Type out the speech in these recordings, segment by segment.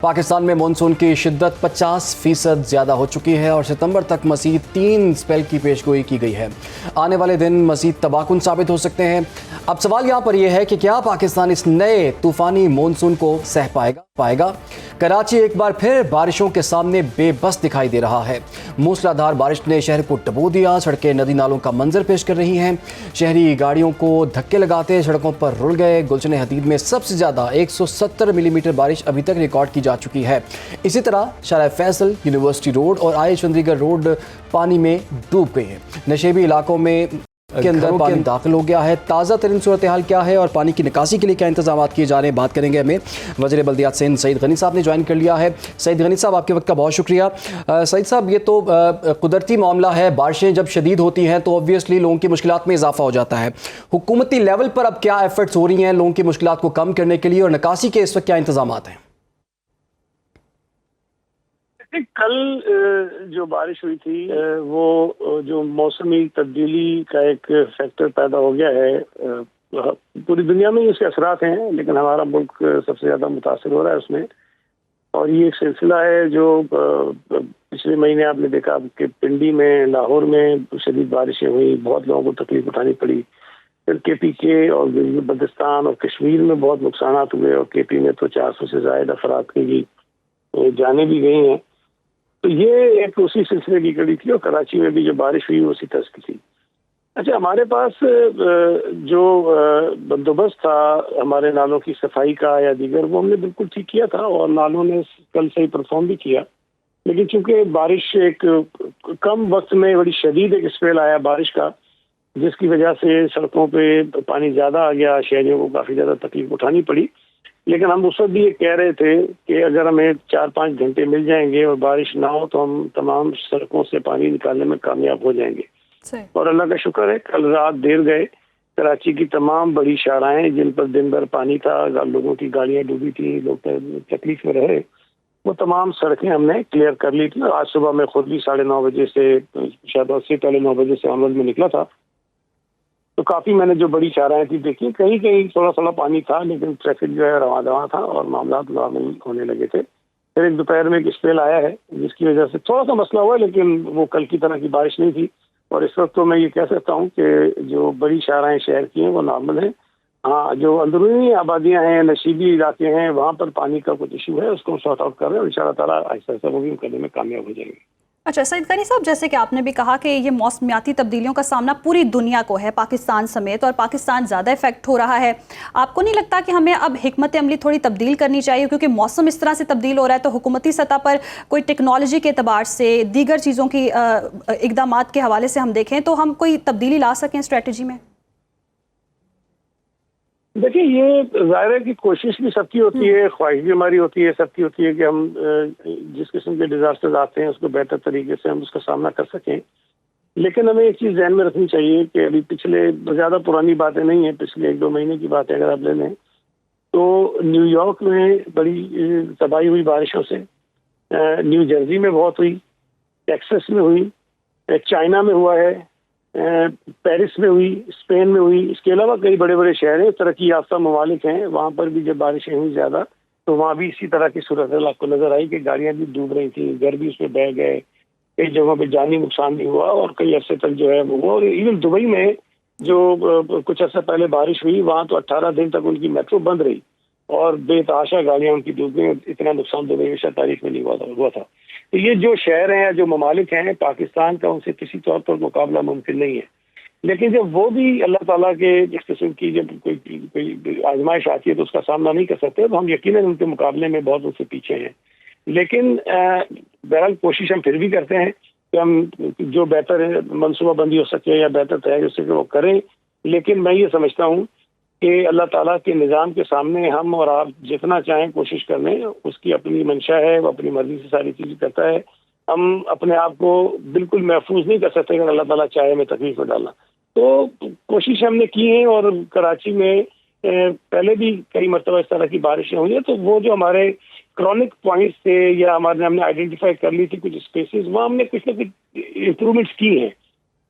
पाकिस्तान में मानसून की शिद्दत 50% ज़्यादा हो चुकी है और सितंबर तक मज़ीद 3 स्पेल की पेशगोई की गई है। आने वाले दिन मज़ीद तबाहकुन साबित हो सकते हैं। अब सवाल यहाँ पर यह है कि क्या पाकिस्तान इस नए तूफ़ानी मानसून को सह पाएगा? कराची एक बार फिर बारिशों के सामने बेबस दिखाई दे रहा है। मूसलाधार बारिश ने शहर को डुबो दिया। सड़कें नदी नालों का मंजर पेश कर रही हैं। शहरी गाड़ियों को धक्के लगाते सड़कों पर रुल गए। गुलशन हदीद में सबसे ज़्यादा 170 मिलीमीटर बारिश अभी तक रिकॉर्ड की जा चुकी है। इसी तरह शारा फैसल, यूनिवर्सिटी रोड और आई चंडीगढ़ रोड पानी में डूब गए हैं। नशेबी इलाकों में के अंदर पानी दाखिल हो गया है। ताज़ा तरीन सूरत हाल क्या है और पानी की निकासी के लिए क्या इंतजाम किए जा रहे हैं, बात करेंगे। हमें वज़ीर बल्दियात सिंध सईद गनी साहब ने ज्वाइन कर लिया है। सईद गनी साहब, आपके वक्त का बहुत शुक्रिया। सईद साहब, ये तो कुदरती मामला है। बारिशें जब शदीद होती हैं तो ऑब्वियसली लोगों की मुश्किलात में इजाफा हो जाता है। हुकूमती लेवल पर अब क्या एफर्ट्स हो रही हैं लोगों की मुश्किलात को कम करने के लिए, और निकासी के इस वक्त क्या इंतजाम हैं? कल जो बारिश हुई थी वो जो मौसमी तब्दीली का एक फैक्टर पैदा हो गया है, पूरी दुनिया में इसके असरात हैं, लेकिन हमारा मुल्क सबसे ज़्यादा मुतासर हो रहा है उसमें। और ये एक सिलसिला है जो पिछले महीने आपने देखा कि पिंडी में, लाहौर में शदीद बारिशें हुई, बहुत लोगों को तकलीफ उठानी पड़ी। फिर KPK और बल्दिस्तान और कश्मीर में बहुत नुकसान हुए, और KP में तो 400 से ज़्यादा अफराद की जानें भी गई हैं। तो ये एक उसी सिलसिले की कड़ी थी, और कराची में भी जो बारिश हुई उसी तरह की थी। अच्छा, हमारे पास जो बंदोबस्त था हमारे नालों की सफाई का या दीगर, वो हमने बिल्कुल ठीक किया था और नालों ने कल सही परफॉर्म भी किया। लेकिन चूंकि बारिश एक कम वक्त में बड़ी शदीद एक स्पेल आया बारिश का, जिसकी वजह से सड़कों पे पानी ज़्यादा आ गया, शहरियों को काफ़ी ज़्यादा तकलीफ उठानी पड़ी। लेकिन हम उस वक्त भी ये कह रहे थे कि अगर हमें 4-5 घंटे मिल जाएंगे और बारिश ना हो तो हम तमाम सड़कों से पानी निकालने में कामयाब हो जाएंगे। और अल्लाह का शुक्र है, कल रात देर गए कराची की तमाम बड़ी शाराएं जिन पर दिन भर पानी था, लोगों की गाड़ियां डूबी थी, लोग तकलीफ में रहे, वो तमाम सड़कें हमने क्लियर कर ली थी। आज सुबह मैं खुद भी 9:30 बजे से, शायद उससे पहले 9 बजे से अमल में निकला था, तो काफी मैंने जो बड़ी शाराएं थी देखी, कहीं कहीं थोड़ा थोड़ा पानी था, लेकिन ट्रैफिक जो है रवा दवा था और मामला नॉर्मल होने लगे थे। फिर एक दोपहर में एक स्पेल आया है जिसकी वजह से थोड़ा सा मसला हुआ, लेकिन वो कल की तरह की बारिश नहीं थी। और इस वक्त तो मैं ये कह सकता हूँ कि जो बड़ी शाराएं शहर की हैं वो नॉर्मल हैं। हाँ, जो अंदरूनी आबादियाँ हैं, नशीबी इलाके हैं, वहाँ पर पानी का कुछ इशू है, उसको हम सॉर्ट आउट कर रहे हैं और इंशाअल्लाह ताला आहिस्ता आहिस्ता वो भी करने में कामयाब हो जाएंगे। अच्छा सईद गनी साहब, जैसे कि आपने भी कहा कि ये मौसमियाती तब्दीलियों का सामना पूरी दुनिया को है, पाकिस्तान समेत, और पाकिस्तान ज़्यादा इफेक्ट हो रहा है। आपको नहीं लगता कि हमें अब हिकमत अमली थोड़ी तब्दील करनी चाहिए, क्योंकि मौसम इस तरह से तब्दील हो रहा है, तो हुकूमती सतह पर कोई टेक्नोलॉजी के एतबार से, दीगर चीज़ों की इक़दामात के हवाले से हम देखें तो हम कोई तब्दीली ला सकें स्ट्रेटजी में? देखिए, ये ज़ाहिर है कि कोशिश भी सबकी होती है, ख्वाहिश भी हमारी होती है, सबकी होती है कि हम जिस किस्म के डिजास्टर्स आते हैं उसको बेहतर तरीके से हम उसका सामना कर सकें। लेकिन हमें एक चीज़ ध्यान में रखनी चाहिए कि अभी पिछले, ज़्यादा पुरानी बातें नहीं है, पिछले 1-2 महीने की बात है अगर आप ले लें, तो न्यूयॉर्क में बड़ी तबाही हुई बारिशों से, न्यू जर्सी में बहुत हुई, टेक्सास में हुई, चाइना में हुआ है, पेरिस में हुई, स्पेन में हुई। इसके अलावा कई बड़े बड़े शहर हैं, तरक्की याफ्ता ममालिक हैं, वहाँ पर भी जब बारिशें हुई ज़्यादा तो वहाँ भी इसी तरह की सूरत आपको नजर आई कि गाड़ियाँ भी डूब रही थी, घर भी उसमें बह गए, कई जगहों पे जानी नुकसान भी हुआ और कई अरसे तक जो है वो हुआ। और इवन दुबई में जो कुछ अर्सा पहले बारिश हुई, वहाँ तो 18 दिन तक उनकी मेट्रो बंद रही और बेतहाशा गाड़ियाँ उनकी डूब गई। इतना नुकसान दुबई में शायद तारीख में नहीं हुआ था। तो ये जो शहर हैं या जो ममालिक हैं, पाकिस्तान का उनसे किसी तौर पर मुकाबला मुमकिन नहीं है। लेकिन जब वो भी अल्लाह ताला के जिस किस्म की जब कोई आजमाइश आती है तो उसका सामना नहीं कर सकते, तो हम यकीनन उनके मुकाबले में बहुत उनसे पीछे हैं। लेकिन बहरहाल कोशिश हम फिर भी करते हैं कि हम जो बेहतर मनसूबाबंदी हो सके या बेहतर तैयारी हो सके वो करें। लेकिन मैं ये समझता हूँ कि अल्लाह ताला के निज़ाम के सामने हम और आप जितना चाहें कोशिश कर लें, उसकी अपनी मंशा है, वो अपनी मर्जी से सारी चीज़ें करता है। हम अपने आप को बिल्कुल महफूज नहीं कर सकते अगर अल्लाह ताला चाहे हमें तकलीफ में डालना। तो कोशिश हमने की है, और कराची में पहले भी कई मरतबा इस तरह की बारिशें हुई हैं, तो वो जो हमारे क्रॉनिक पॉइंट्स थे या हमने आइडेंटिफाई कर ली थी कुछ स्पेसिस, वहाँ हमने कुछ ना कुछ इम्प्रूवमेंट्स की हैं।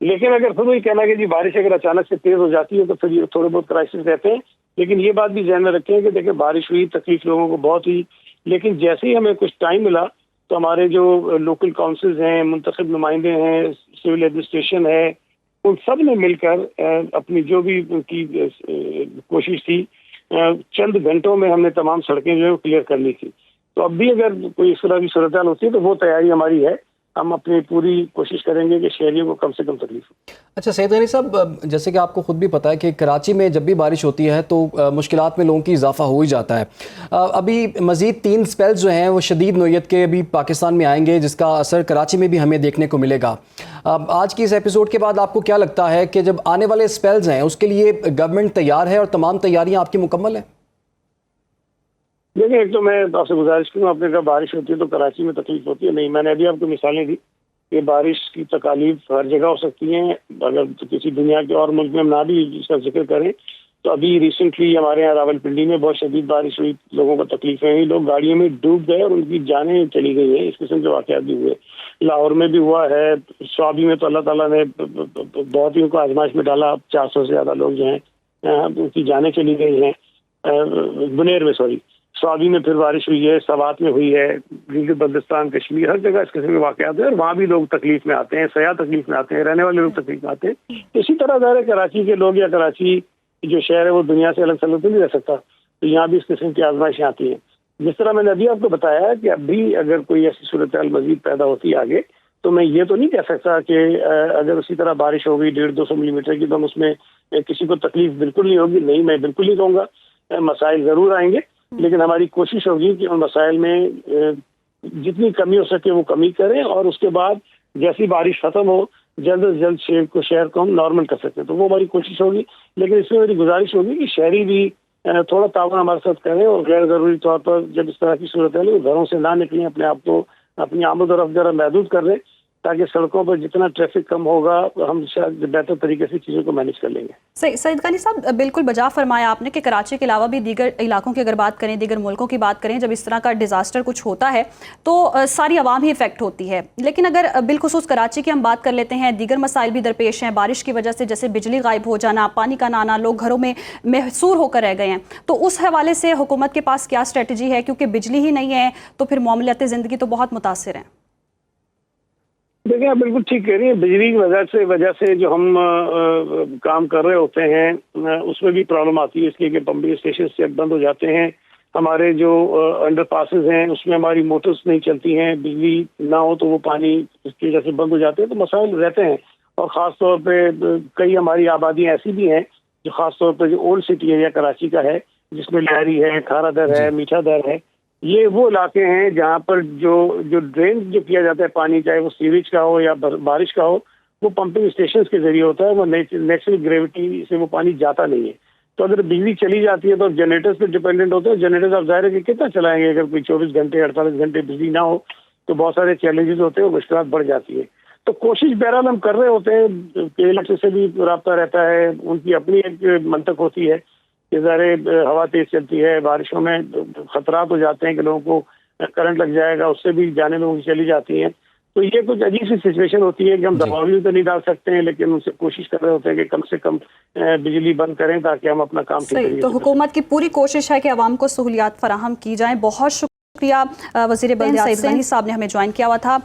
लेकिन अगर फिर वही कहना कि जी बारिश अगर अचानक से तेज हो जाती है तो फिर ये थोड़े बहुत क्राइसिस रहते हैं। लेकिन ये बात भी ध्यान में रखें कि देखिए बारिश हुई, तकलीफ लोगों को बहुत हुई, لیکن جیسے ہی ہمیں کچھ ٹائم ملا تو ہمارے جو لوکل کونسلز ہیں، منتخب نمائندے ہیں، سول ایڈمنسٹریشن ہے، ان سب نے مل کر اپنی جو بھی ان کی کوشش تھی، چند گھنٹوں میں ہم نے تمام سڑکیں جو ہے کلیئر کر لی تھی. تو اب بھی اگر کوئی اس طرح کی صورتحال ہوتی ہے تو وہ تیاری ہماری ہے. ہم اپنی پوری کوشش کریں گے کہ شہریوں کو کم سے کم تکلیف ہو. اچھا سید غنی صاحب، جیسے کہ آپ کو خود بھی پتہ ہے کہ کراچی میں جب بھی بارش ہوتی ہے تو مشکلات میں لوگوں کی اضافہ ہو ہی جاتا ہے. ابھی مزید 3 سپیلز جو ہیں وہ شدید نوعیت کے ابھی پاکستان میں آئیں گے، جس کا اثر کراچی میں بھی ہمیں دیکھنے کو ملے گا. آج کی اس ایپیسوڈ کے بعد آپ کو کیا لگتا ہے کہ جب آنے والے سپیلز ہیں اس کے لیے گورنمنٹ تیار ہے اور تمام تیاریاں آپ کی مکمل ہیں؟ دیکھیں، ایک تو میں آپ سے گزارش کروں، آپ نے کہا بارش ہوتی ہے تو کراچی میں تکلیف ہوتی ہے. نہیں، میں نے ابھی آپ کو مثالیں دی کہ بارش کی تکالیف ہر جگہ ہو سکتی ہیں. اگر کسی دنیا کے اور ملک میں نہ بھی اس کا ذکر کریں تو ابھی ریسنٹلی ہمارے یہاں راولپنڈی میں بہت شدید بارش ہوئی، لوگوں کو تکلیفیں ہوئی، لوگ گاڑیوں میں ڈوب گئے اور ان کی جانیں چلی گئی ہیں. اس قسم کے واقعات بھی ہوئے. لاہور میں بھی ہوا ہے. سوابی میں تو اللہ تعالیٰ نے بہت ہی ان کو آزمائش میں ڈالا. 400 سے زیادہ لوگ جو ہیں ان کی جانیں چلی گئی ہیں. بنیر میں سوابی میں پھر بارش ہوئی ہے، سوات میں ہوئی ہے، گلگت بلتستان، کشمیر، ہر جگہ اس قسم کے واقعات ہیں اور وہاں بھی لوگ تکلیف میں آتے ہیں، سیاح تکلیف میں آتے ہیں، رہنے والے لوگ تکلیف میں آتے ہیں. اسی طرح ظاہر ہے کراچی کے لوگ یا کراچی جو شہر ہے وہ دنیا سے الگ تھلگ تو نہیں رہ سکتا، تو یہاں بھی اس قسم کی آزمائشیں آتی ہیں. جس طرح میں نے ابھی آپ کو بتایا کہ اب بھی اگر کوئی ایسی صورتحال مزید پیدا ہوتی ہے آگے، تو میں یہ تو نہیں کہہ سکتا کہ اگر اسی طرح بارش ہوگی 150-200 ملی میٹر کی تو ہم اس میں کسی کو تکلیف بالکل نہیں ہوگی. نہیں، میں بالکل نہیں کہوں گا. مسائل ضرور آئیں گے، لیکن ہماری کوشش ہوگی کہ ان مسائل میں جتنی کمی ہو سکے وہ کمی کریں، اور اس کے بعد جیسی بارش ختم ہو جلد از جلد شہر کو ہم نارمل کر سکتے ہیں. تو وہ ہماری کوشش ہوگی. لیکن اس میں میری گزارش ہوگی کہ شہری بھی تھوڑا تعاون ہمارے ساتھ کریں اور غیر ضروری طور پر جب اس طرح کی صورت ہے وہ گھروں سے نہ نکلیں، اپنے آپ کو اپنی آمد و رفت ذرا محدود کر لیں تاکہ سڑکوں پر جتنا ٹریفک کم ہوگا ہم شاید بہتر طریقے سے چیزوں کو مینیج کر لیں گے. سید غنی صاحب، بالکل بجا فرمایا آپ نے کہ کراچی کے علاوہ بھی دیگر علاقوں کی اگر بات کریں، دیگر ملکوں کی بات کریں، جب اس طرح کا ڈیزاسٹر کچھ ہوتا ہے تو ساری عوام ہی افیکٹ ہوتی ہے. لیکن اگر بالخصوص کراچی کی ہم بات کر لیتے ہیں، دیگر مسائل بھی درپیش ہیں. بارش کی وجہ سے جیسے بجلی غائب ہو جانا، پانی کا نہ آنا، لوگ گھروں میں محصور ہو کر رہ گئے ہیں. تو اس حوالے سے حکومت کے پاس کیا اسٹریٹجی ہے؟ کیونکہ بجلی ہی نہیں ہے تو پھر معاملات زندگی تو بہت متاثر ہیں. دیکھیں، آپ بالکل ٹھیک کہہ رہی ہیں. بجلی کی وجہ سے جو ہم کام کر رہے ہوتے ہیں اس میں بھی پرابلم آتی ہے، اس لیے کہ پمپنگ اسٹیشن سے بند ہو جاتے ہیں. ہمارے جو انڈر پاسز ہیں اس میں ہماری موٹرز نہیں چلتی ہیں، بجلی نہ ہو تو وہ پانی اس کی وجہ سے بند ہو جاتے ہیں. تو مسائل رہتے ہیں. اور خاص طور پہ کئی ہماری آبادیاں ایسی بھی ہیں جو خاص طور پہ جو اولڈ سٹی ایریا کراچی کا ہے، جس میں لہری ہے، کھارا در ہے، میٹھا در ہے. یہ وہ علاقے ہیں جہاں پر جو ڈرین جو کیا جاتا ہے پانی، چاہے وہ سیویج کا ہو یا بارش کا ہو، وہ پمپنگ اسٹیشنز کے ذریعے ہوتا ہے. وہ نیچرل گریویٹی سے وہ پانی جاتا نہیں ہے. تو اگر بجلی چلی جاتی ہے تو جنریٹرز پہ ڈیپینڈنٹ ہوتے ہیں. جنریٹر آپ ظاہر ہے کہ کتنا چلائیں گے؟ اگر کوئی 24 گھنٹے 48 گھنٹے بجلی نہ ہو تو بہت سارے چیلنجز ہوتے ہیں، وہ مشکلات بڑھ جاتی ہے. تو کوشش بہرحال ہم کر رہے ہوتے ہیں. کئی علاقے سے بھی رابطہ رہتا ہے، ان کی اپنی ایک منطق ہوتی ہے کہ ظاہر ہوا تیز چلتی ہے، بارشوں میں خطرات ہو جاتے ہیں کہ لوگوں کو کرنٹ لگ جائے گا، اس سے بھی جانیں لوگوں کی چلی جاتی ہیں. تو یہ کچھ عجیب سی سچویشن ہوتی ہے کہ ہم دباؤ بھی تو نہیں ڈال سکتے ہیں، لیکن ان سے کوشش کر رہے ہوتے ہیں کہ کم سے کم بجلی بند کریں تاکہ ہم اپنا کام صحیح. تو حکومت کی پوری کوشش ہے کہ عوام کو سہولیات فراہم کی جائیں. بہت شکریہ وزیر بلدیات سید غنی صاحب نے ہمیں جوائن کیا ہوا تھا.